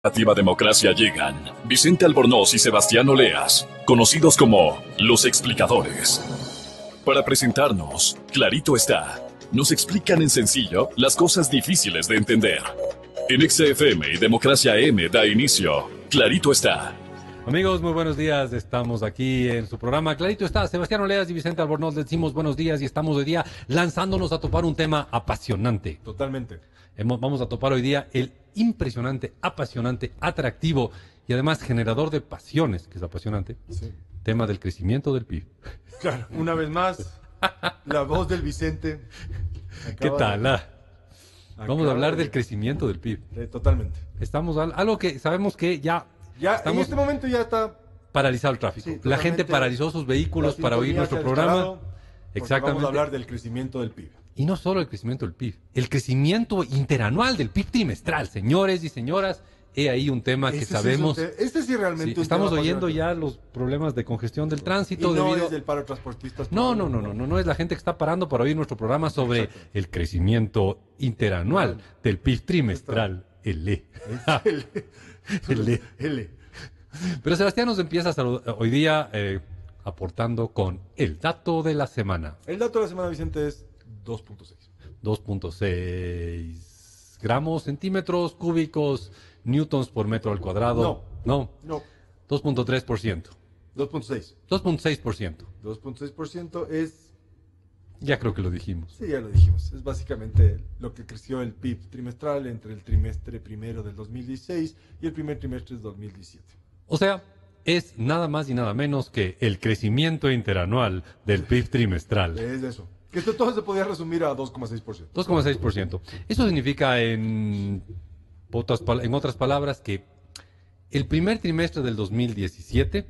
Relativa Democracia llegan Vicente Albornoz y Sebastián Oleas, conocidos como Los Explicadores. Para presentarnos, Clarito está. Nos explican en sencillo las cosas difíciles de entender. En XFM y Democracia M da inicio, Clarito está. Amigos, muy buenos días. Estamos aquí en su programa Clarito está. Sebastián Oleas y Vicente Albornoz les decimos buenos días y estamos hoy día lanzándonos a topar un tema apasionante. Totalmente. Vamos a topar hoy día el impresionante, apasionante, atractivo y además generador de pasiones, que es apasionante, Sí. tema del crecimiento del PIB. Claro, una vez más, la voz del Vicente. ¿Qué tal? Vamos a hablar del de- crecimiento del PIB. Totalmente. Estamos algo que sabemos que ya Ya, estamos en este momento ya está. paralizado el tráfico. Sí, La gente totalmente. paralizó sus vehículos la para oír sintonía nuestro se ha programa. disparado, porque Exactamente. Vamos a hablar del crecimiento del PIB. Y no solo el crecimiento del PIB, el crecimiento interanual del PIB trimestral. Señores y señoras, he ahí un tema que Este sabemos. Sí este sí realmente Sí, un estamos tema oyendo apasionante. ya los problemas de congestión del Y tránsito no debido. es del paro de transportistas. No, es la gente que está parando para oír nuestro programa sobre Exacto. el crecimiento interanual del PIB trimestral, el E. El E. L. Pero Sebastián nos empieza hoy día aportando con el dato de la semana. El dato de la semana, Vicente, es 2.6. 2.6 gramos, centímetros cúbicos, newtons por metro al cuadrado. No. No, 2.3%. 2.6. 2.6%. 2.6% es. Ya creo que lo dijimos. Sí, ya lo dijimos. Es básicamente lo que creció el PIB trimestral entre el trimestre primero del 2016 y el primer trimestre del 2017. O sea, es nada más y nada menos que el crecimiento interanual del PIB trimestral. Es eso. Que esto todo se podía resumir a 2,6%. 2.6%. Eso significa en otras palabras que el primer trimestre del 2017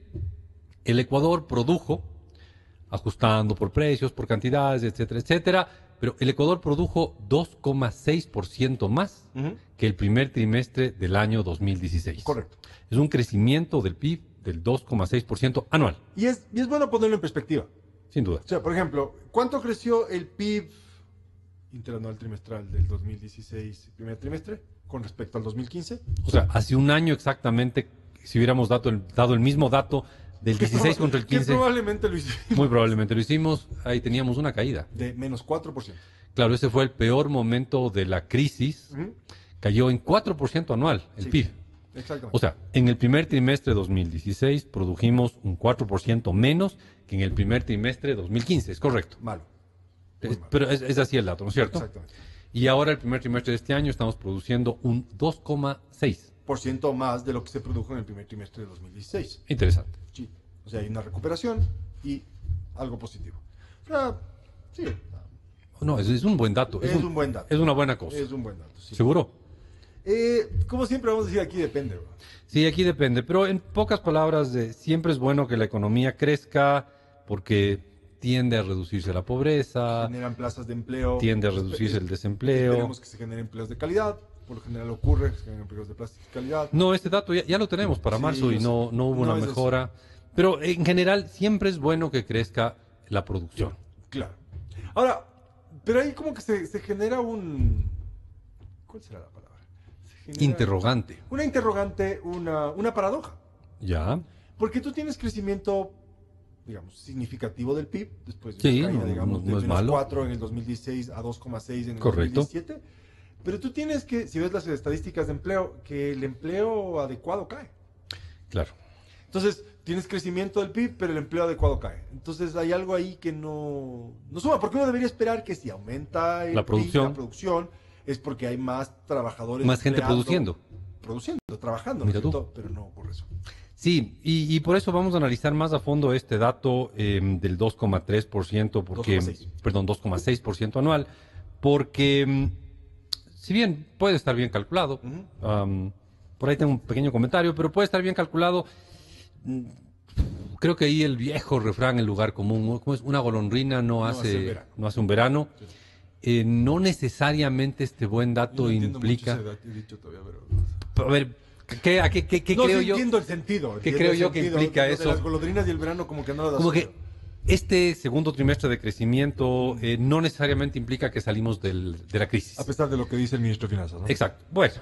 el Ecuador produjo, ajustando por precios, por cantidades, etcétera, etcétera, pero el Ecuador produjo 2,6% más Ujú. que el primer trimestre del año 2016. Correcto. Es un crecimiento del PIB del 2,6% anual, Y es bueno ponerlo en perspectiva. sin duda. O sea, por ejemplo, ¿cuánto creció el PIB interanual trimestral del 2016 primer trimestre con respecto al 2015? O sea, hace un año exactamente, si hubiéramos dado el mismo dato del 16 contra el Que 15, probablemente lo hicimos muy probablemente lo hicimos, ahí teníamos una caída. de menos 4%. Claro, ese fue el peor momento de la crisis, Ujú. cayó en 4% anual el Sí. PIB. Exactamente. O sea, en el primer trimestre de 2016 produjimos un 4% menos que en el primer trimestre de 2015, es correcto. Malo. Muy malo. Pero es así el dato, ¿no es cierto? Exactamente. Y ahora el primer trimestre de este año estamos produciendo un 2,6%. Por ciento más de lo que se produjo en el primer trimestre de 2016. Interesante. Sí. O sea, hay una recuperación y algo positivo. O sea, sí. No, es un buen dato. Es un buen dato. Es una buena cosa. Es un buen dato. Sí. ¿Seguro? Como siempre vamos a decir aquí depende, bro. Sí, aquí depende, pero en pocas palabras, siempre es bueno que la economía crezca porque tiende a reducirse la pobreza, Generan plazas de empleo. tiende a reducirse el desempleo. Esperemos que se generen empleos de calidad. Por lo general ocurre que se generen empleos de calidad. No, este dato ya lo tenemos para Sí, marzo y yo no sé. hubo No una es mejora. Pero en general siempre es bueno que crezca la producción. Claro. Ahora, pero ahí como que se genera un... ¿Cuál será la palabra? Se genera Interrogante. Una interrogante, una paradoja. ¿Ya? Porque tú tienes crecimiento, digamos, significativo del PIB, después de Sí, una caída, no- digamos, no de es menos malo. 4 en el 2016 a 2,6 en el Correcto. 2017. Pero tú tienes que, si ves las estadísticas de empleo, que el empleo adecuado cae. Claro. Entonces, tienes crecimiento del PIB, pero el empleo adecuado cae. Entonces, hay algo ahí que no suma, porque uno debería esperar que si aumenta el La producción. PIB, la producción, es porque hay más trabajadores. Más gente empleando, produciendo. trabajando, Mira ¿no es tú. cierto? Pero no ocurre eso. Sí, y por eso vamos a analizar más a fondo este dato del 2,3%, porque, 2,6. perdón, 2,6% anual, porque si bien puede estar bien calculado, Ujú. por ahí tengo un pequeño comentario, pero puede estar bien calculado, mm, creo que ahí el viejo refrán, el lugar común, ¿cómo es? Una golondrina hace verano. no hace un verano. Sí. No necesariamente este buen dato Yo no entiendo implica... mucho ese dicho todavía, pero... A ver, ¿qué No, creo sí yo? entiendo el sentido. ¿Qué entiendo creo el yo que sentido. implica Lo de eso? las golondrinas y el verano como que no lo das. Como que este segundo trimestre de crecimiento no necesariamente implica que salimos de la crisis. A pesar de lo que dice el ministro de Finanzas, ¿no? Exacto. Bueno.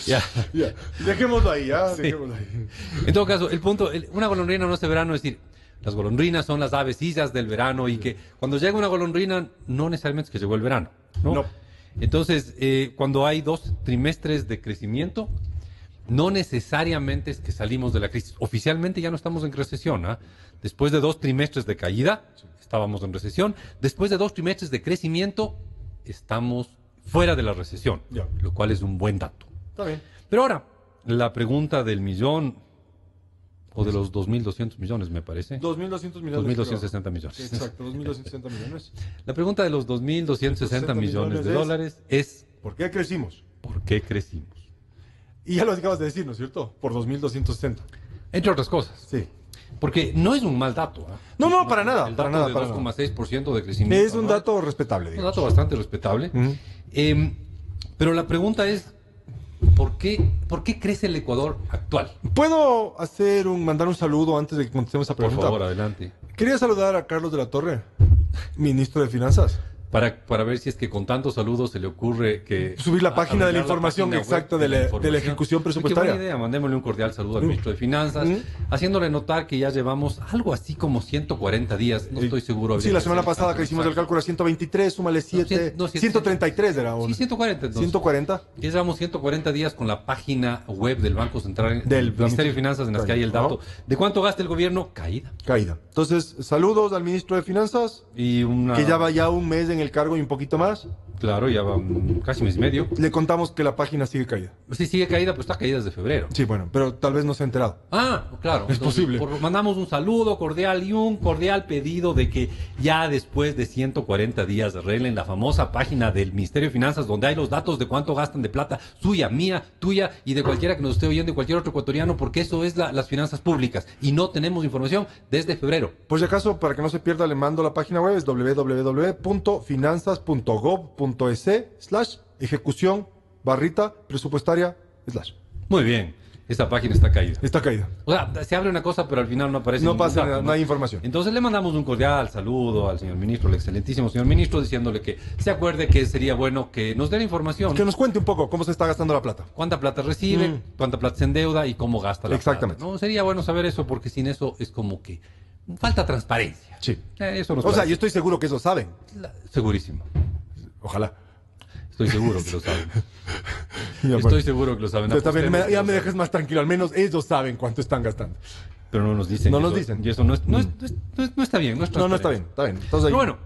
Ya. Ya, dejémoslo ahí, ¿ya? Sí. Dejémoslo ahí. En todo caso, el punto, una golondrina no es de verano, es decir, las golondrinas son las avecillas del verano y que cuando llega una golondrina no necesariamente es que llegó el verano, ¿no? No. Entonces, cuando hay 2 trimestres de crecimiento, no necesariamente es que salimos de la crisis. Oficialmente ya no estamos en recesión, ¿ah? Después de 2 trimestres de caída, estábamos en recesión. Después de 2 trimestres de crecimiento, estamos fuera de la recesión, Ya. lo cual es un buen dato. Está bien. Pero ahora, la pregunta del millón, o de los 2.200 millones, me parece. 2.200 millones. 2.260 millones. Exacto, 2.260 millones. La pregunta de los 2.260 millones de dólares es, ¿Por qué crecimos? ¿por qué crecimos? Y ya lo acabas de decir, ¿no es cierto? Por 2.260. Entre otras cosas. Sí. Porque no es un mal dato. ¿Ah? No, para nada. El Para dato nada, de para nada. 2,6% de crecimiento. Es un anual, dato respetable, un digamos. dato bastante respetable. Ujú. Pero la pregunta es, ¿por qué crece el Ecuador actual? ¿Puedo mandar un saludo antes de que contestemos esa Por pregunta? favor, adelante. Quería saludar a Carlos de la Torre, ministro de Finanzas. Para ver si es que con tantos saludos se le ocurre que... Subir la página de la arreglar información página web exacta de la ejecución Pues presupuestaria. qué buena idea, mandémosle un cordial saludo al ministro de Finanzas, haciéndole notar que ya llevamos algo así como 140 días, no estoy seguro. Sí, habría la que semana hacer pasada que hicimos el exacto. cálculo a 123, súmale 7, no, 133 era. Sí, 140 entonces. 140. Ya llevamos 140 días con la página web del Banco Central, Del Ministerio de Finanzas, en las que hay el dato. ¿De cuánto gasta el gobierno? Caída. Caída. Entonces, saludos al ministro de Finanzas, Y una... que ya va ya un mes en el cargo y un poquito más. Claro, ya va casi mes y medio. Le contamos que la página sigue caída. Sí, sigue caída, pues está caída desde febrero. Sí, bueno, pero tal vez no se ha enterado. Ah, claro. Es posible. Mandamos un saludo cordial y un cordial pedido de que ya después de 140 días arreglen la famosa página del Ministerio de Finanzas donde hay los datos de cuánto gastan de plata suya, mía, tuya y de cualquiera que nos esté oyendo y cualquier otro ecuatoriano, porque eso es las finanzas públicas y no tenemos información desde febrero. Por si acaso, para que no se pierda, le mando la página web, es www.finanzas.gov.es/ejecución/presupuestaria/. Muy bien, esta página está caída. Está caída. O sea, se abre una cosa, pero al final no aparece No ningún pasa dato, nada, no hay información. Entonces le mandamos un cordial saludo al señor ministro, al excelentísimo señor ministro, diciéndole que se acuerde que sería bueno que nos dé la información. Que nos cuente un poco cómo se está gastando la plata. Cuánta plata recibe, cuánta plata se endeuda y cómo gasta la Exactamente. plata. No, sería bueno saber eso porque sin eso es como que falta transparencia. Sí. Eso nos O sea, parece. yo estoy seguro que eso saben. Segurísimo. Ojalá. Estoy seguro que lo saben. Ya, Estoy bueno. seguro que lo saben. Entonces, también Apostemos que ya lo me saben. dejes más tranquilo. Al menos ellos saben cuánto están gastando. Pero no nos dicen. No y nos eso- dicen. Y eso no está bien. No, es No, no está transparencia. bien. Está bien. Entonces, ahí- Pero bueno,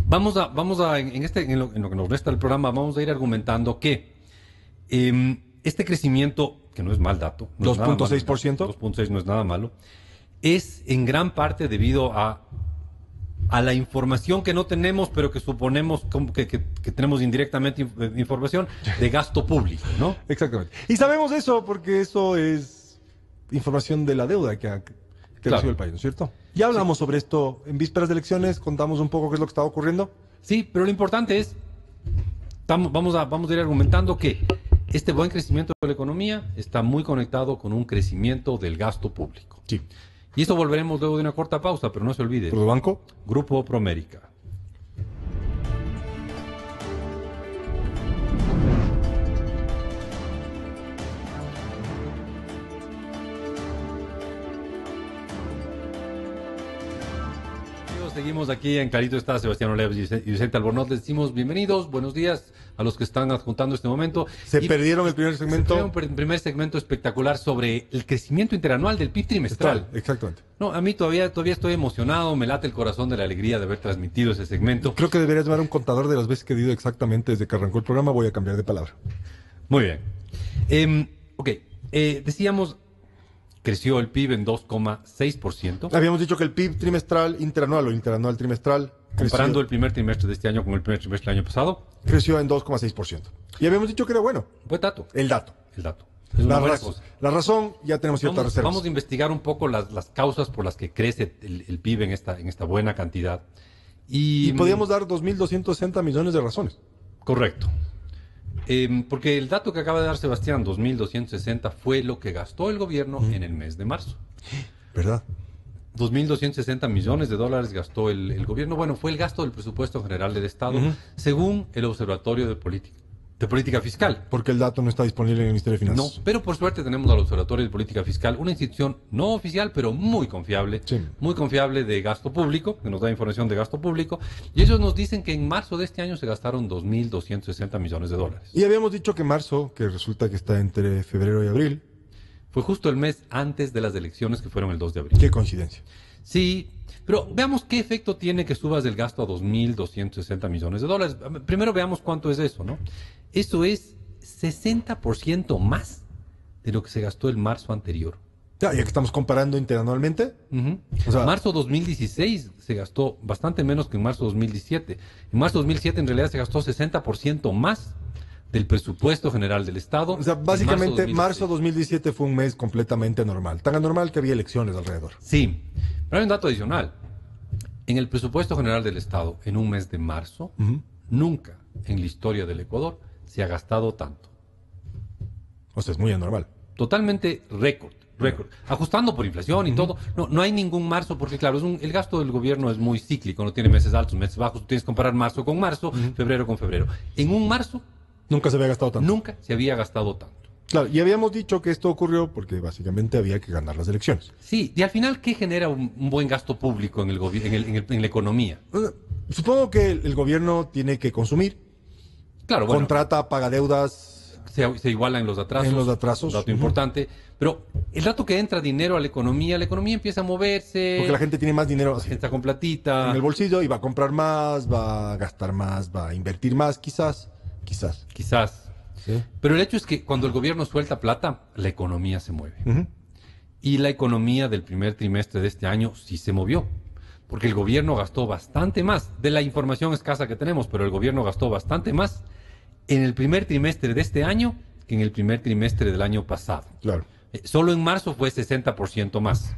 vamos a en lo que nos resta del programa, vamos a ir argumentando que este crecimiento, que no es mal dato, no es nada malo, 2.6%. 2.6 no es nada malo, es en gran parte debido a la información que no tenemos, pero que suponemos que tenemos indirectamente información de gasto público, ¿no? Exactamente. Y sabemos eso porque eso es información de la deuda que Claro. recibe el país, ¿no es cierto? Ya hablamos sobre esto en vísperas de elecciones, contamos un poco qué es lo que estaba ocurriendo. Sí, pero lo importante es, vamos a ir argumentando que este buen crecimiento de la economía está muy conectado con un crecimiento del gasto público. Sí. Y esto volveremos luego de una corta pausa, pero no se olvide. Banco. Grupo Promérica. Amigos, seguimos aquí en Clarito está Sebastián Olea y Vicente Albornoz. Les decimos bienvenidos, buenos días a los que están adjuntando este momento. Se Y perdieron el primer se segmento. fue un primer segmento espectacular sobre el crecimiento interanual del PIB trimestral. Exactamente. No, a mí todavía estoy emocionado, me late el corazón de la alegría de haber transmitido ese segmento. Creo que deberías llevar un contador de las veces que he ido exactamente desde que arrancó el programa. Voy a cambiar de palabra. Muy bien. Ok, decíamos, creció el PIB en 2,6%, Habíamos dicho que el PIB trimestral interanual o interanual trimestral comparando el primer trimestre de este año con el primer trimestre del año pasado. creció en 2,6%. Y habíamos dicho que era bueno. Buen dato, El dato. el dato. Es una buena cosa. La razón, ya tenemos ciertas reservas. Vamos a investigar un poco las causas por las que crece el PIB en esta buena cantidad. Y podíamos dar 2.260 millones de razones. Correcto. Porque el dato que acaba de dar Sebastián, 2.260, fue lo que gastó el gobierno en el mes de marzo. ¿Verdad? 2.260 millones de dólares gastó el gobierno. Bueno, fue el gasto del presupuesto general del Estado, según el Observatorio de Política de política fiscal. Porque el dato no está disponible en el Ministerio de No, Finanzas. pero por suerte tenemos al Observatorio de Política Fiscal, una institución no oficial, pero muy confiable, Sí. muy confiable de gasto público, que nos da información de gasto público, y ellos nos dicen que en marzo de este año se gastaron 2.260 millones de dólares. Y habíamos dicho que marzo, que resulta que está entre febrero y abril. Fue justo el mes antes de las elecciones que fueron el 2 de abril. Qué coincidencia. Sí, pero veamos qué efecto tiene que subas el gasto a 2.260 millones de dólares. Primero veamos cuánto es eso, ¿no? Eso es 60% más de lo que se gastó el marzo anterior. Ya que estamos comparando interanualmente. Ujú. O sea- Marzo 2016 se gastó bastante menos que en marzo 2017. En marzo 2007 en realidad se gastó 60% más del presupuesto general del Estado. O sea, en básicamente marzo marzo 2016. 2017 fue un mes completamente normal. Tan anormal que había elecciones alrededor. Sí, pero hay un dato adicional. En el presupuesto general del Estado, en un mes de marzo, Ujú. nunca en la historia del Ecuador se ha gastado tanto. O sea, es muy anormal. Totalmente récord. Ajustando por inflación y todo. No hay ningún marzo, porque claro, el gasto del gobierno es muy cíclico, no tiene meses altos, meses bajos. Tú tienes que comparar marzo con marzo, febrero con febrero. En un marzo Nunca se había gastado tanto. nunca se había gastado tanto. Claro, y habíamos dicho que esto ocurrió porque básicamente había que ganar las elecciones. Sí, y al final, ¿qué genera un buen gasto público en en la economía? Supongo que el gobierno tiene que consumir, Claro, bueno, contrata, paga deudas. se igualan los atrasos. En los atrasos. Dato Ujú. importante. Pero el dato que entra dinero a la economía empieza a moverse. Porque la gente tiene más dinero la gente está con platita. en el bolsillo y va a comprar más, va a gastar más, va a invertir más, quizás. Quizás. Quizás. ¿Sí? Pero el hecho es que cuando el gobierno suelta plata, la economía se mueve. Ujú. Y la economía del primer trimestre de este año sí se movió. Porque el gobierno gastó bastante más, de la información escasa que tenemos, pero el gobierno gastó bastante más en el primer trimestre de este año que en el primer trimestre del año pasado. Claro. Solo en marzo fue 60% más.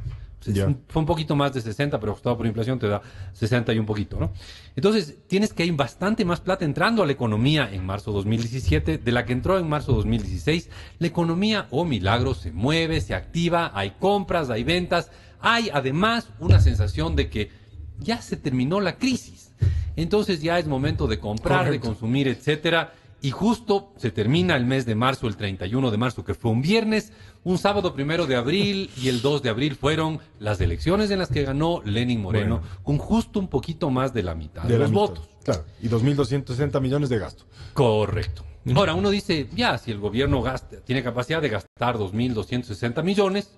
Ya. Fue un poquito más de 60, pero ajustado por inflación te da 60 y un poquito, ¿no? Entonces, tienes que hay bastante más plata entrando a la economía en marzo 2017 de la que entró en marzo 2016. La economía, oh milagro, se mueve, se activa, hay compras, hay ventas. Hay además una sensación de que ya se terminó la crisis. Entonces ya es momento de comprar, Correcto. de consumir, etcétera. Y justo se termina el mes de marzo, el 31 de marzo, que fue un viernes, un sábado 1 de abril y el 2 de abril fueron las elecciones en las que ganó Lenín Moreno, Bueno. con justo un poquito más de la mitad de la los mitad. votos. Claro. Y 2.260 millones de gasto. Correcto. Ahora uno dice, ya, si el gobierno tiene capacidad de gastar 2.260 millones,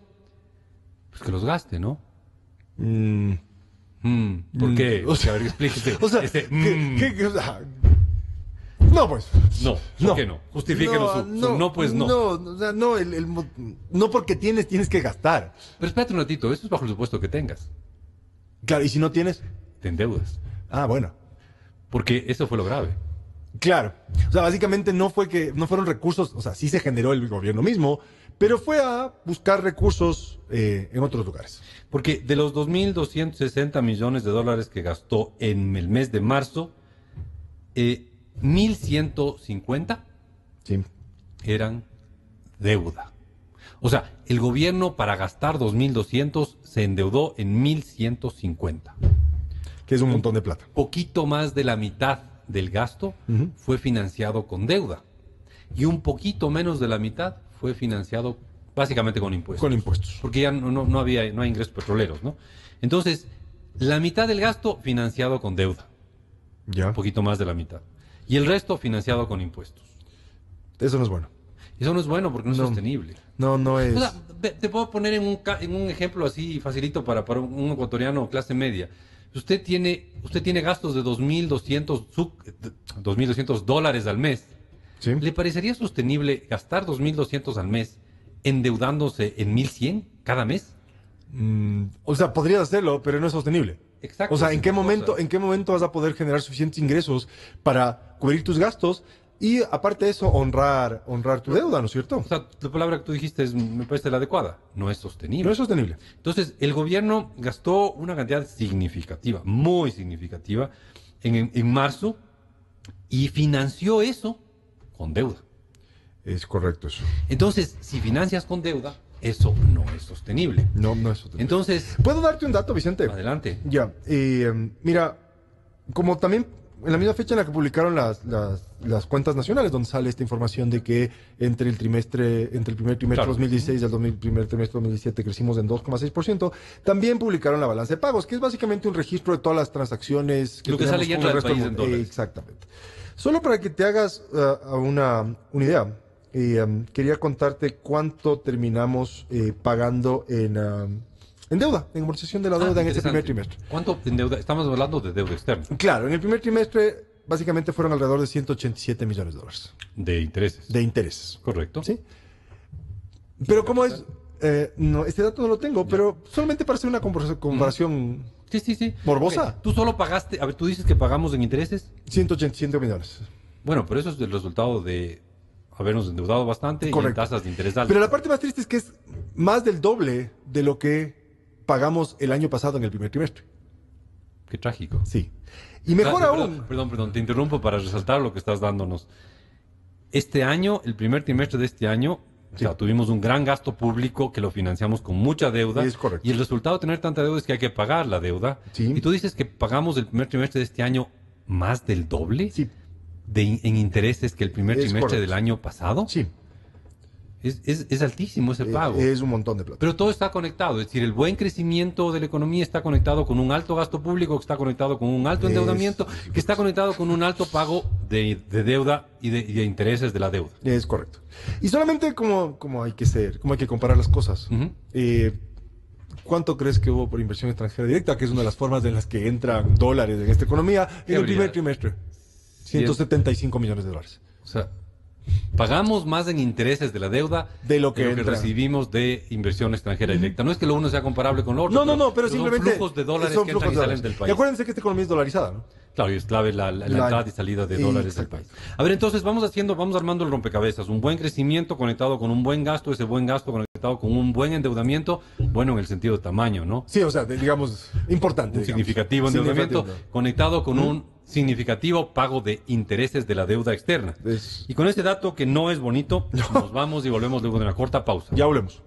pues que los gaste, ¿no? Mm. ¿Por qué? O sea, a ver, explíquese. O sea, Ese, o sea, no, pues. No, ¿por qué no? Justifíquenos su no, pues no. No, o sea, no, no porque tienes que gastar. Pero espérate un ratito, eso es bajo el supuesto que tengas. Claro, y si no tienes. Te endeudas. Ah, bueno. Porque eso fue lo grave. Claro. O sea, básicamente no fueron recursos, o sea, sí se generó el gobierno mismo, pero fue a buscar recursos en otros lugares. Porque de los 2.260 millones de dólares que gastó en el mes de marzo, 1.150 Sí. eran deuda. O sea, el gobierno para gastar 2.200 se endeudó en 1.150. Que es un montón de plata. Poquito más de la mitad del gasto Ujú. fue financiado con deuda. Y un poquito menos de la mitad fue financiado básicamente con impuestos. Con impuestos. Porque ya no hay ingresos petroleros, ¿no? Entonces, la mitad del gasto financiado con deuda. Ya. Un poquito más de la mitad. Y el resto financiado con impuestos. Eso no es bueno. Eso no es bueno porque no es No. sostenible. No es. O sea, te puedo poner en un ejemplo así facilito para un ecuatoriano clase media. Usted tiene gastos de 2.200 dólares al mes. Sí. ¿Le parecería sostenible gastar 2.200 al mes endeudándose en 1.100 cada mes? O sea, podrías hacerlo, pero no es sostenible. Exacto. O sea, es ¿en qué una momento, cosa. en qué momento vas a poder generar suficientes ingresos para cubrir tus gastos y, aparte de eso, honrar tu deuda, ¿no es cierto? O sea, la palabra que tú dijiste me parece la adecuada. No es sostenible. No es sostenible. Entonces, el gobierno gastó una cantidad significativa, muy significativa, en marzo y financió eso con deuda. Es correcto eso. Entonces, si financias con deuda, eso no es sostenible. No es sostenible. Entonces, ¿Puedo darte un dato, Vicente? adelante. Ya. Mira, como también en la misma fecha en la que publicaron las cuentas nacionales, donde sale esta información de que entre el primer trimestre Claro. 2016 y el primer trimestre 2017 crecimos en 2,6%, también publicaron la balanza de pagos, que es básicamente un registro de todas las transacciones Lo que tenemos sale ya con el del resto país del en mundo. dólares. Exactamente. Solo para que te hagas una idea, quería contarte cuánto terminamos pagando en deuda, en amortización de la deuda en este primer Interesante. trimestre. ¿Cuánto en deuda? Estamos hablando de deuda externa, Claro, en el primer trimestre básicamente fueron alrededor de 187 millones de dólares de intereses. de intereses. Correcto. ¿Sí? Pero ¿cómo es? No, este dato no lo tengo, pero solamente para hacer una comparación, Sí. ¿Morbosa? Ok, tú solo pagaste, a ver, tú dices que pagamos en intereses. 187 millones. Bueno, pero eso es el resultado de habernos endeudado bastante y en Correcto. tasas de interés altas. Pero la parte más triste es que es más del doble de lo que pagamos el año pasado en el primer trimestre. Qué trágico. Sí. Y mejor aún, Perdón, te interrumpo para resaltar lo que estás dándonos. Este año, el primer trimestre de este año, o sea, tuvimos un gran gasto público que lo financiamos con mucha deuda. Es correcto. Y el resultado de tener tanta deuda es que hay que pagar la deuda. Sí. Y tú dices que pagamos el primer trimestre de este año más del doble sí, en intereses que el primer Es trimestre correcto. del año pasado. sí, Es altísimo ese pago. es un montón de plata. Pero todo está conectado, es decir, el buen crecimiento de la economía está conectado con un alto gasto público, que está conectado con un alto endeudamiento, que está conectado con un alto pago de deuda y de intereses de la deuda. Es correcto. Y solamente como hay que ser, como hay que comparar las cosas. Ujú. ¿Cuánto crees que hubo por inversión extranjera directa, que es una de las formas en las que entran dólares en esta economía, ¿Qué en el habría? primer trimestre? 175 millones de dólares. O sea, pagamos más en intereses de la deuda De lo que entra. recibimos de inversión extranjera directa. No es que lo uno sea comparable con lo otro. No, pero simplemente son flujos de dólares son que entran y flujos de salen dólares. del país. Y acuérdense que esta economía es dolarizada, ¿no? Claro, y es clave la entrada y salida de dólares del país. A ver, entonces vamos armando el rompecabezas. Un buen crecimiento conectado con un buen gasto, ese buen gasto conectado con un buen endeudamiento, bueno en el sentido de tamaño, ¿no? Sí, o sea, digamos, importante. Un digamos. significativo endeudamiento Significativo. conectado con un significativo pago de intereses de la deuda externa. Es- Y con este dato que no es bonito, nos vamos y volvemos luego de una corta pausa. Ya volvemos.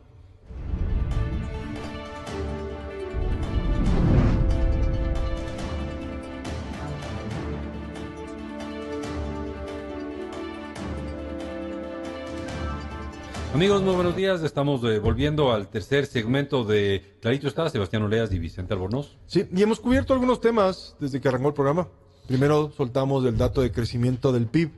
Amigos, muy buenos días. Estamos volviendo al tercer segmento de Clarito está, Sebastián Oleas y Vicente Albornoz. Sí, y hemos cubierto algunos temas desde que arrancó el programa. Primero soltamos el dato de crecimiento del PIB.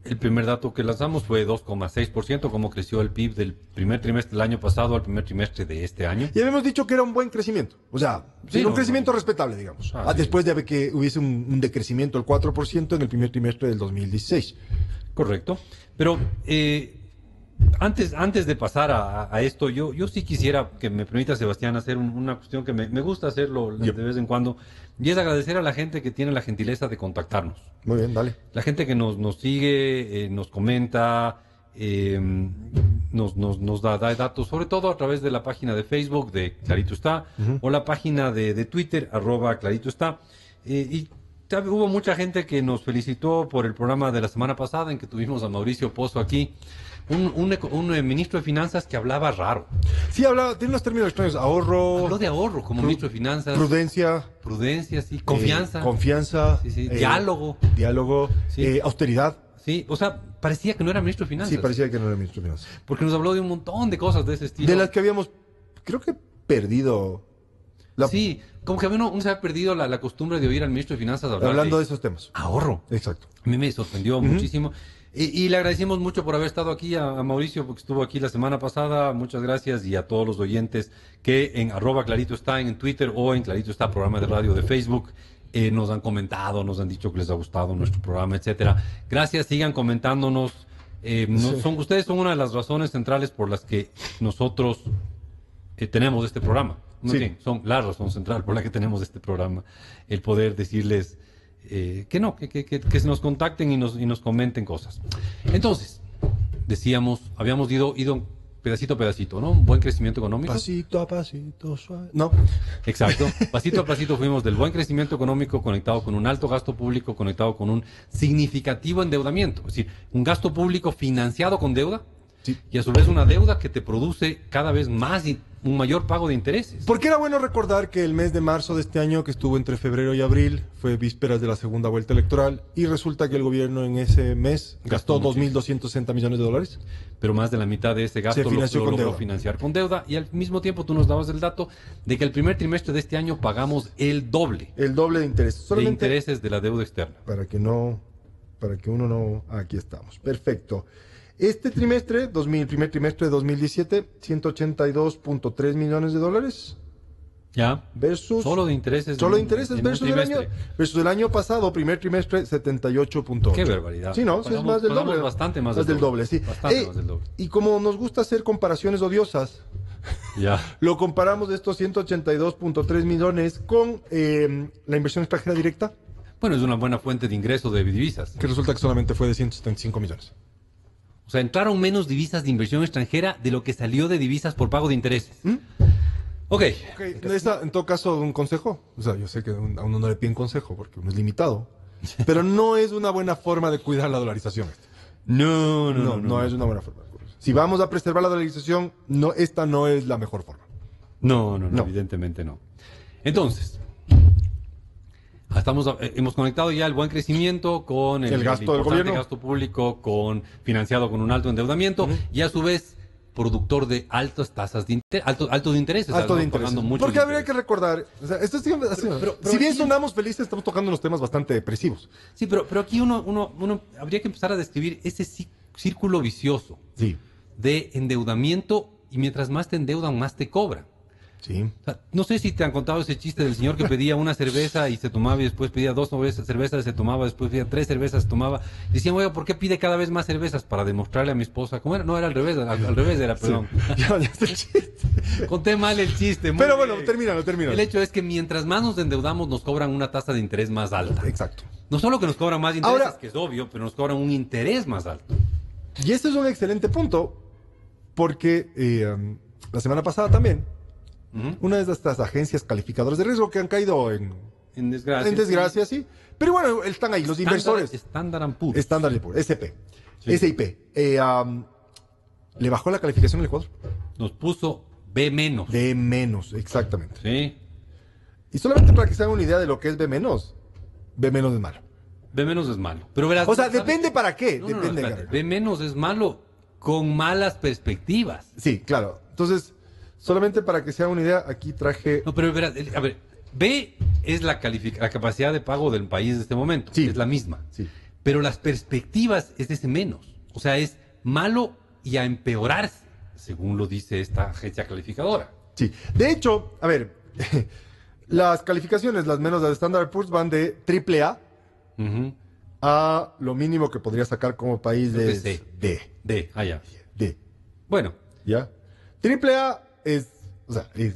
El primer dato que lanzamos fue 2,6%, cómo creció el PIB del primer trimestre del año pasado al primer trimestre de este año. Y habíamos dicho que era un buen crecimiento. O sea, Sí, era un no, crecimiento no. respetable, digamos. Ah, sí. Después de que hubiese un decrecimiento del 4% en el primer trimestre del 2016. Correcto. Pero antes de pasar a esto, yo sí quisiera que me permita, Sebastián, hacer una cuestión que me gusta hacerlo de vez en cuando, y es agradecer a la gente que tiene la gentileza de contactarnos. Muy bien, dale. La gente que nos sigue, nos comenta, nos da datos, sobre todo a través de la página de Facebook de Clarito Está, o la página de Twitter, @Clarito Está. Hubo mucha gente que nos felicitó por el programa de la semana pasada en que tuvimos a Mauricio Pozo aquí, un ministro de Finanzas que hablaba raro. Sí, tiene unos términos extraños. Ahorro, Habló de ahorro como ministro de Finanzas, prudencia, prudencia, sí, confianza. confianza, Sí, diálogo. diálogo, Sí. austeridad. Sí, o sea, parecía que no era ministro de Finanzas. Sí, parecía que no era ministro de Finanzas. Porque nos habló de un montón de cosas de ese estilo. De las que habíamos, creo que perdido. Sí, como que uno se ha perdido la costumbre de oír al ministro de Finanzas hablar Hablando de esos temas. ahorro. Exacto. A mí me sorprendió muchísimo. Y le agradecemos mucho por haber estado aquí a Mauricio, porque estuvo aquí la semana pasada. Muchas gracias. Y a todos los oyentes que en @Clarito está en Twitter o en Clarito está, programa de radio de Facebook, nos han comentado, nos han dicho que les ha gustado nuestro programa, etcétera. Gracias, sigan comentándonos. Ustedes son una de las razones centrales por las que nosotros tenemos este programa. ¿No? Sí. Que son la razón central por la que tenemos este programa. El poder decirles que se nos contacten y nos comenten cosas. Entonces, habíamos ido pedacito a pedacito, ¿no? Un buen crecimiento económico. Pasito a pasito, suave. No. Exacto. Pasito a pasito fuimos del buen crecimiento económico conectado con un alto gasto público, conectado con un significativo endeudamiento. Es decir, un gasto público financiado con deuda Sí. y a su vez una deuda que te produce cada vez más un mayor pago de intereses. Porque era bueno recordar que el mes de marzo de este año, que estuvo entre febrero y abril, fue vísperas de la segunda vuelta electoral, y resulta que el gobierno en ese mes gastó 2.260 millones de dólares. Pero más de la mitad de ese gasto Se financió lo con logró deuda. financiar con deuda. Y al mismo tiempo tú nos dabas el dato de que el primer trimestre de este año pagamos el doble El doble de interés. de Solamente intereses de la deuda externa. para que uno no... Aquí estamos. Perfecto. Este trimestre, primer trimestre de 2017, 182.3 millones de dólares ¿Ya? versus... Solo de intereses. Solo de intereses en un versus trimestre. versus el año pasado, primer trimestre, 78.8. Qué barbaridad. Sí, no, sí es más del Pagamos doble. bastante más del doble, sí. Bastante más del doble. Y como nos gusta hacer comparaciones odiosas, Ya. lo comparamos de estos 182.3 millones con la inversión extranjera directa, Bueno, es una buena fuente de ingreso de divisas. que resulta que solamente fue de 175 millones. O sea, entraron menos divisas de inversión extranjera de lo que salió de divisas por pago de intereses. Ok. En todo caso, un consejo. O sea, yo sé que a uno no le piden consejo porque uno es limitado. Pero no es una buena forma de cuidar la dolarización. No es una buena forma. Si vamos a preservar la dolarización, esta no es la mejor forma. No, No. evidentemente no. Entonces, hemos conectado ya el buen crecimiento con El gasto del importante gobierno. gasto público, financiado con un alto endeudamiento y a su vez productor de altas tasas de interés, alto de intereses. Alto de Estamos pagando interés. mucho Porque de habría que interés. recordar, o sea, pero si bien aquí- sonamos felices, estamos tocando unos temas bastante depresivos. Sí, pero aquí uno habría que empezar a describir ese círculo vicioso Sí, de endeudamiento y mientras más te endeudan, más te cobran. sí. O sea, no sé si te han contado ese chiste del señor que pedía una cerveza y se tomaba y después pedía dos cervezas, se tomaba, después pedía tres cervezas, se tomaba. Decían, oiga, ¿por qué pide cada vez más cervezas? Para demostrarle a mi esposa. ¿Cómo era? No, era al revés, al revés era, perdón. Ya sé el chiste. Conté mal el chiste. muy Pero bueno, bien. termínalo. El hecho es que mientras más nos endeudamos, nos cobran una tasa de interés más alta. Exacto. No solo que nos cobran más intereses, Ahora- que es obvio, pero nos cobran un interés más alto. Y ese es un excelente punto, porque la semana pasada también, una de estas agencias calificadoras de riesgo que han caído en desgracia, sí. Pero bueno, están ahí, los inversores. Standard & Poor's. Standard & Poor's, SP, Sí. SIP. Le bajó la calificación al Ecuador. Nos puso B-. B menos, exactamente. Sí. Y solamente para que se hagan una idea de lo que es B menos, B menos es malo. B- es malo. Pero verás, O sea, ¿sabes? depende para qué. No, Depende. espérate. B- es malo con malas perspectivas. Sí, claro. Entonces, solamente para que se hagan una idea, aquí traje... No, pero verás, a ver, B es la capacidad de pago del país de este momento. Sí. Es la misma. Sí. Pero las perspectivas es ese menos. O sea, es malo y a empeorarse, según lo dice esta agencia calificadora. Sí. De hecho, a ver, las calificaciones, las menos de Standard & Poor's, van de AAA Ujú. a lo mínimo que podría sacar como país Creo que de es D. D. D, allá. D. Bueno, ¿Ya? AAA es, o sea, es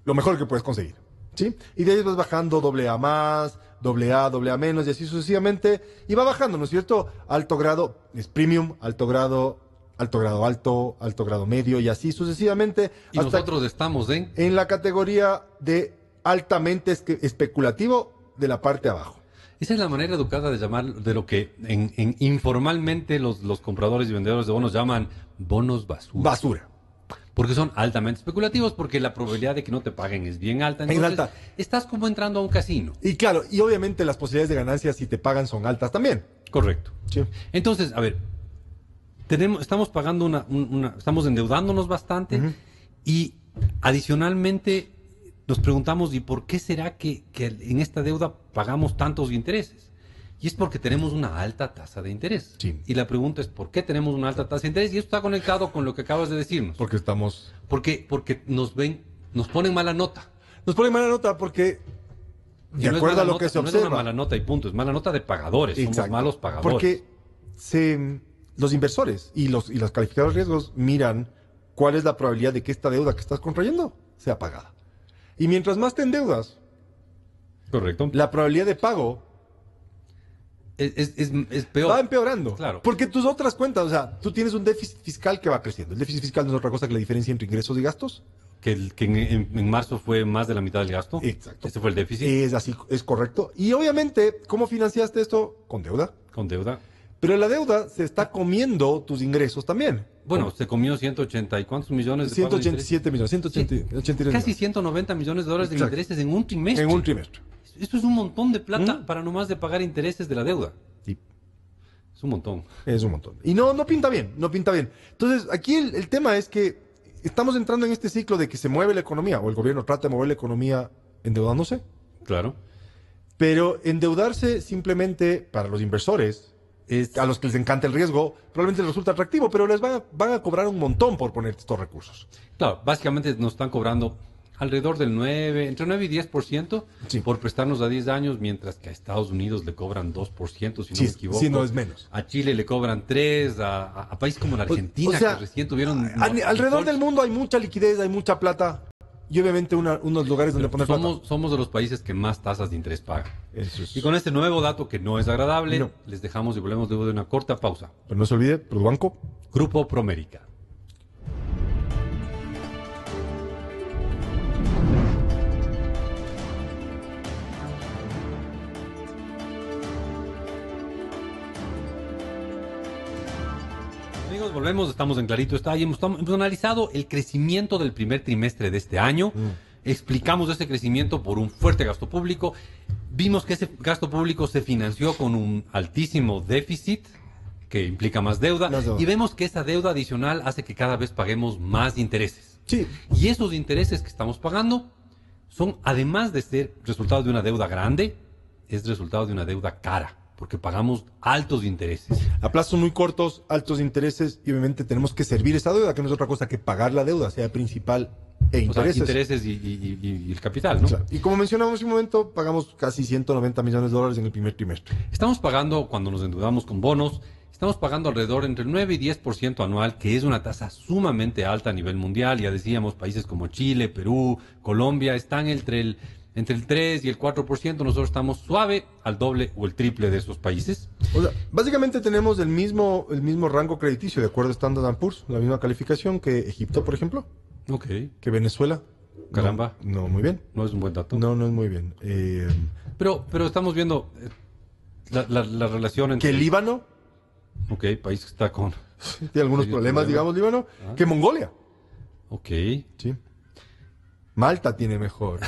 lo mejor que puedes conseguir. ¿Sí? Y de ahí vas bajando AA más, AA menos y así sucesivamente. Y va bajando, ¿no es cierto? Alto grado es premium, alto grado alto, alto grado medio y así sucesivamente. y hasta nosotros estamos en la categoría de altamente especulativo de la parte de abajo. Esa es la manera educada de llamar de lo que informalmente los compradores y vendedores de bonos llaman bonos basura. Basura. Porque son altamente especulativos, porque la probabilidad de que no te paguen es bien alta. Es Entonces, alta. estás como entrando a un casino. Y claro, y obviamente las posibilidades de ganancia si te pagan son altas también. Correcto. Sí. Entonces, a ver, estamos pagando estamos endeudándonos bastante y adicionalmente nos preguntamos, ¿y por qué será que en esta deuda pagamos tantos intereses? Y es porque tenemos una alta tasa de interés. Sí. Y la pregunta es, ¿por qué tenemos una alta tasa de interés? Y esto está conectado con lo que acabas de decirnos. Porque estamos... Porque nos ponen mala nota. Nos ponen mala nota porque, Y de no es acuerdo mala a lo nota, que se no es una observa... mala nota y punto, es mala nota de pagadores. Somos Exacto. malos pagadores. Porque los inversores y los calificadores de riesgos miran cuál es la probabilidad de que esta deuda que estás contrayendo sea pagada. Y mientras más te endeudas, Correcto. la probabilidad de pago Es peor. va empeorando. Claro. Porque tus otras cuentas, o sea, tú tienes un déficit fiscal que va creciendo. El déficit fiscal no es otra cosa que la diferencia entre ingresos y gastos. Que en marzo fue más de la mitad del gasto. Exacto. Ese fue el déficit Es así, es correcto. Y obviamente, ¿cómo financiaste esto? Con deuda. con deuda. Pero la deuda se está comiendo tus ingresos también. Bueno, se comió 180 y cuántos millones de pagos de 187 millones, 183 casi millones. 190 millones de dólares de Exacto. intereses en un trimestre. En un trimestre. Esto es un montón de plata para nomás de pagar intereses de la deuda. Sí. Es un montón. Es un montón. Y no pinta bien, no pinta bien. Entonces, aquí el tema es que estamos entrando en este ciclo de que se mueve la economía, o el gobierno trata de mover la economía endeudándose, Claro. pero endeudarse simplemente para los inversores, a los que les encanta el riesgo, probablemente les resulta atractivo, pero les van a cobrar un montón por poner estos recursos. Claro, básicamente nos están cobrando alrededor del 9, entre 9 y 10% Sí. por prestarnos a 10 años, mientras que a Estados Unidos le cobran 2%, si no Sí, me equivoco. sí, no es menos. A Chile le cobran 3%, a países como la Argentina, O sea, que recién tuvieron... alrededor del mundo hay mucha liquidez, hay mucha plata, y obviamente unos lugares donde poner plata. Somos de los países que más tasas de interés pagan. Eso es. Y con este nuevo dato que no es agradable, No. les dejamos y volvemos luego de una corta pausa. Pero no se olvide, Produbanco. Grupo Promérica. Amigos, volvemos, estamos en Clarito Está y hemos analizado el crecimiento del primer trimestre de este año. Explicamos ese crecimiento por un fuerte gasto público. Vimos que ese gasto público se financió con un altísimo déficit que implica más deuda. Más deuda. Y vemos que esa deuda adicional hace que cada vez paguemos más intereses. Sí. Y esos intereses que estamos pagando son, además de ser resultado de una deuda grande, es resultado de una deuda cara, porque pagamos altos intereses. A plazos muy cortos, altos intereses, y obviamente tenemos que servir esa deuda, que no es otra cosa que pagar la deuda, sea principal e O sea, intereses. intereses y el capital, ¿no? Claro. Y como mencionamos hace un momento, pagamos casi 190 millones de dólares en el primer trimestre. Estamos pagando, cuando nos endeudamos con bonos, estamos pagando alrededor entre el 9 y 10% anual, que es una tasa sumamente alta a nivel mundial. Ya decíamos, países como Chile, Perú, Colombia, están entre el 3 y el 4%. Nosotros estamos suave al doble o el triple de esos países. O sea, básicamente tenemos el mismo rango crediticio, de acuerdo a Standard & Poor's, la misma calificación que Egipto, por ejemplo, Ok. que Venezuela. Caramba. No, muy bien. No es un buen dato. No es muy bien. Pero estamos viendo la relación entre... Que Líbano, Ok, país que está con... tiene algunos Sí, problemas, problema. digamos, Líbano, que Mongolia. Ok. Sí. Malta tiene mejor.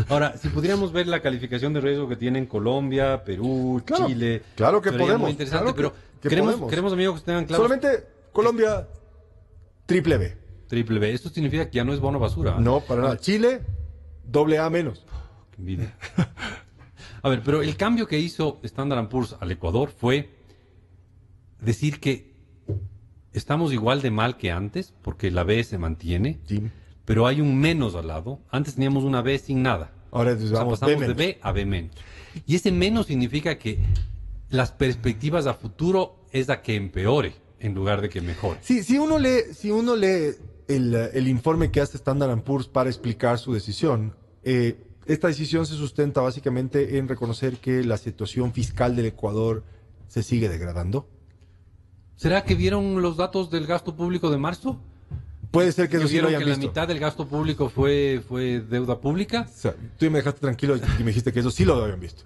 Ahora, si pudiéramos ver la calificación de riesgo que tienen Colombia, Perú, Claro, Chile... claro que sería podemos, muy interesante, claro pero que queremos, podemos. queremos, amigos, que tengan claro... Solamente Colombia, triple B. Triple B. Esto significa que ya no es bono basura. ¿eh? No, para nada. Chile, doble A menos. Qué envidia. A ver, pero el cambio que hizo Standard & Poor's al Ecuador fue decir que estamos igual de mal que antes, porque la B se mantiene, Sí. pero hay un menos al lado. Antes teníamos una B sin nada. Ahora O sea, vamos pasamos B de menos. B a B menos. Y ese menos significa que las perspectivas a futuro es a que empeore en lugar de que mejore. Sí, si uno lee el informe que hace Standard & Poor's para explicar su decisión, esta decisión se sustenta básicamente en reconocer que la situación fiscal del Ecuador se sigue degradando. ¿Será que vieron los datos del gasto público de marzo? Puede ser que ¿Que eso sí lo vieron hayan que la visto. mitad del gasto público fue deuda pública? O sea, tú ya me dejaste tranquilo y me dijiste que eso sí lo habían visto.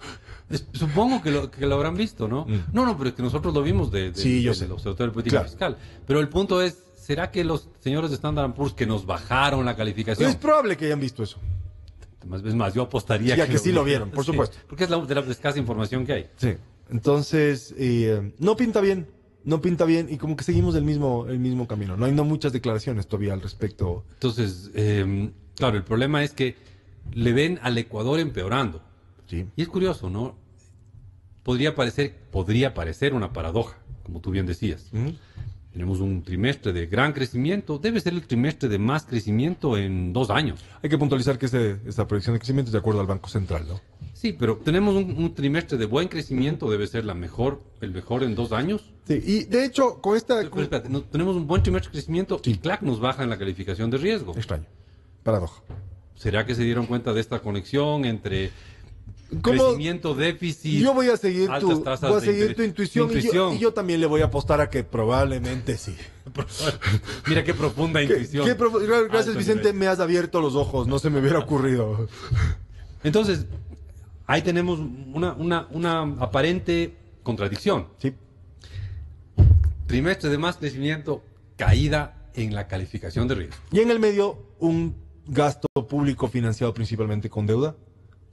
Supongo que lo habrán visto, ¿no? No, pero es que nosotros lo vimos Sí, yo sé. del Observatorio de Política Claro. Fiscal. Pero el punto es, ¿será que los señores de Standard & Poor's que nos bajaron la calificación? Es probable que hayan visto eso. Es más, yo apostaría Sí, a que sí lo vieron, por Sí, supuesto. porque es de la escasa información que hay. Sí. Entonces, no pinta bien. No pinta bien y como que seguimos el mismo camino. No hay muchas declaraciones todavía al respecto. Entonces, claro, el problema es que le ven al Ecuador empeorando. Sí. Y es curioso, ¿no? Podría parecer una paradoja, como tú bien decías. Tenemos un trimestre de gran crecimiento. Debe ser el trimestre de más crecimiento en 2 años. Hay que puntualizar que esta proyección de crecimiento es de acuerdo al Banco Central, ¿no? Sí, pero tenemos un trimestre de buen crecimiento. Debe ser el mejor en 2 años. Sí, y de hecho, con esta... Pero espérate, tenemos un buen trimestre de crecimiento y CLAC nos baja en la calificación de riesgo. Extraño. Paradoja. ¿Será que se dieron cuenta de esta conexión entre ¿Cómo? crecimiento, déficit? Yo voy a seguir altas tasas voy a de seguir interés? tu intuición, Intuición. Y yo también le voy a apostar a que probablemente sí. Mira qué profunda intuición. Gracias, Alto Vicente, nivel. me has abierto los ojos, no se me hubiera ocurrido. Entonces, ahí tenemos una aparente contradicción. Sí. Trimestre de más crecimiento, caída en la calificación de riesgo. Y en el medio, un gasto público financiado principalmente con deuda.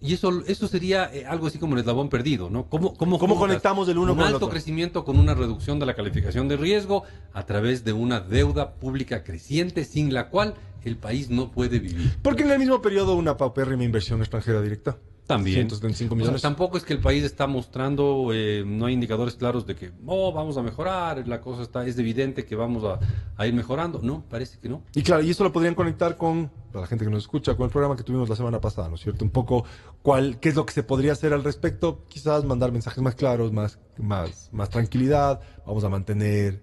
Y eso sería algo así como el eslabón perdido, ¿no? ¿Cómo conectamos el uno un con el alto otro? crecimiento con una reducción de la calificación de riesgo a través de una deuda pública creciente sin la cual el país no puede vivir? Porque en el mismo periodo una paupérrima inversión extranjera directa. También. 175 O sea, millones. tampoco es que el país está mostrando, no hay indicadores claros de que vamos a mejorar, la cosa es evidente que vamos a ir mejorando. No, parece que no. Y claro, y eso lo podrían conectar con, para la gente que nos escucha, con el programa que tuvimos la semana pasada, ¿no es cierto? Un poco qué es lo que se podría hacer al respecto. Quizás mandar mensajes más claros, más tranquilidad. Vamos a mantener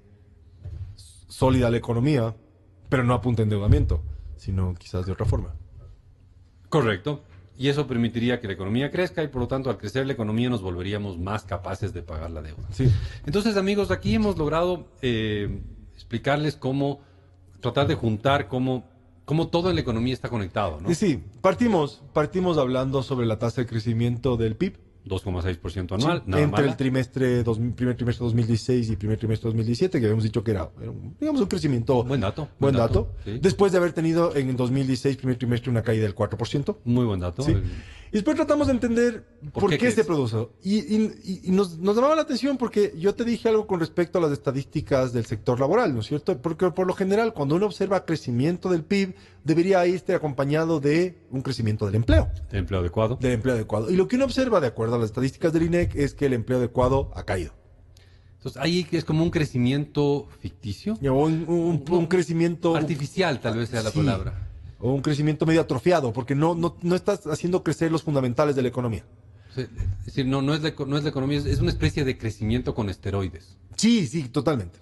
sólida la economía, pero no a punta de endeudamiento, sino quizás de otra forma. Correcto. Y eso permitiría que la economía crezca y por lo tanto al crecer la economía nos volveríamos más capaces de pagar la deuda. Sí. Entonces, amigos, aquí hemos logrado explicarles cómo tratar de juntar cómo todo en la economía está conectado, ¿no? Y sí, partimos hablando sobre la tasa de crecimiento del PIB. 2,6% anual, Sí, nada entre mala. el primer trimestre 2016 y primer trimestre 2017, que habíamos dicho que era digamos, un crecimiento... Buen dato. Buen dato. Sí. Después de haber tenido en el 2016, primer trimestre, una caída del 4%. Muy buen dato. ¿Sí? Y después tratamos de entender por qué crees? se produjo. Y nos llamaba la atención porque yo te dije algo con respecto a las estadísticas del sector laboral, ¿no es cierto? Porque por lo general, cuando uno observa crecimiento del PIB, debería irse acompañado de un crecimiento del empleo. El empleo adecuado. Del empleo adecuado. Y lo que uno observa, de acuerdo a las estadísticas del INEC, es que el empleo adecuado ha caído. Entonces, ahí es como un crecimiento ficticio. O un crecimiento... Artificial, tal vez sea la Sí. palabra. O un crecimiento medio atrofiado, porque no estás haciendo crecer los fundamentales de la economía. Es decir, no es la economía, es una especie de crecimiento con esteroides. Sí, totalmente.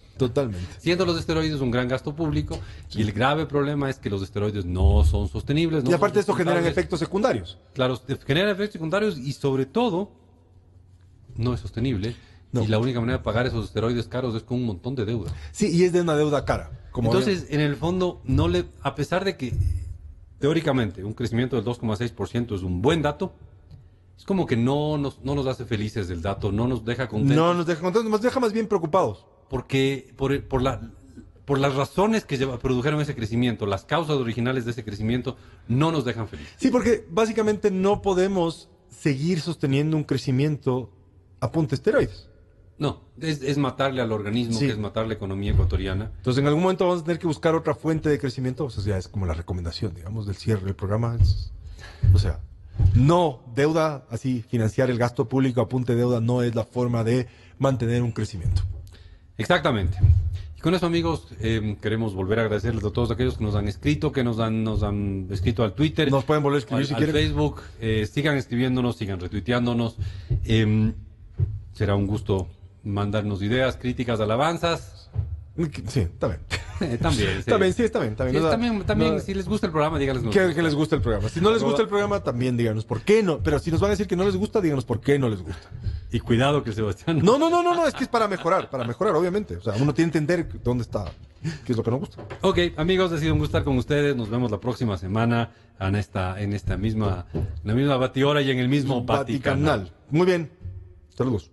Siendo los esteroides un gran gasto público, y el grave problema es que los esteroides no son sostenibles. No Y aparte son esto generan sustentables. efectos secundarios. Claro, generan efectos secundarios y sobre todo no es sostenible. No. Y la única manera de pagar esos esteroides caros es con un montón de deuda. Sí, y es de una deuda cara. Entonces, en el fondo, a pesar de que teóricamente un crecimiento del 2,6% es un buen dato, es como que no nos hace felices el dato, no nos deja contentos. no nos deja contentos, nos deja más bien preocupados. Porque por las razones que produjeron ese crecimiento, las causas originales de ese crecimiento, no nos dejan felices. Sí, porque básicamente no podemos seguir sosteniendo un crecimiento a punta de esteroides. No, es matarle al organismo, Sí. que es matar la economía ecuatoriana. Entonces en algún momento vamos a tener que buscar otra fuente de crecimiento. O sea, ya es como la recomendación, digamos, del cierre del programa. O sea, no deuda, así, financiar el gasto público a punta de deuda no es la forma de mantener un crecimiento. Exactamente. Y con eso, amigos, queremos volver a agradecerles a todos aquellos que nos han escrito, que nos han escrito al Twitter, Nos pueden volver a escribir si al quieren. Facebook. Sigan escribiéndonos, sigan retuiteándonos. Será un gusto mandarnos ideas, críticas, alabanzas. Sí, está bien. También. Sí. Está bien, sí, está bien. Sí, también, si les gusta el programa, díganles. Que les gusta el programa. Si no les gusta el programa, también díganos por qué no. Pero si nos van a decir que no les gusta, díganos por qué no les gusta. Y cuidado que Sebastián... No, es que es para mejorar, obviamente. O sea, uno tiene que entender dónde está, qué es lo que nos gusta. Ok, amigos, ha sido un gusto estar con ustedes. Nos vemos la próxima semana en la misma batihora y en el mismo Vaticanal. Muy bien. Saludos.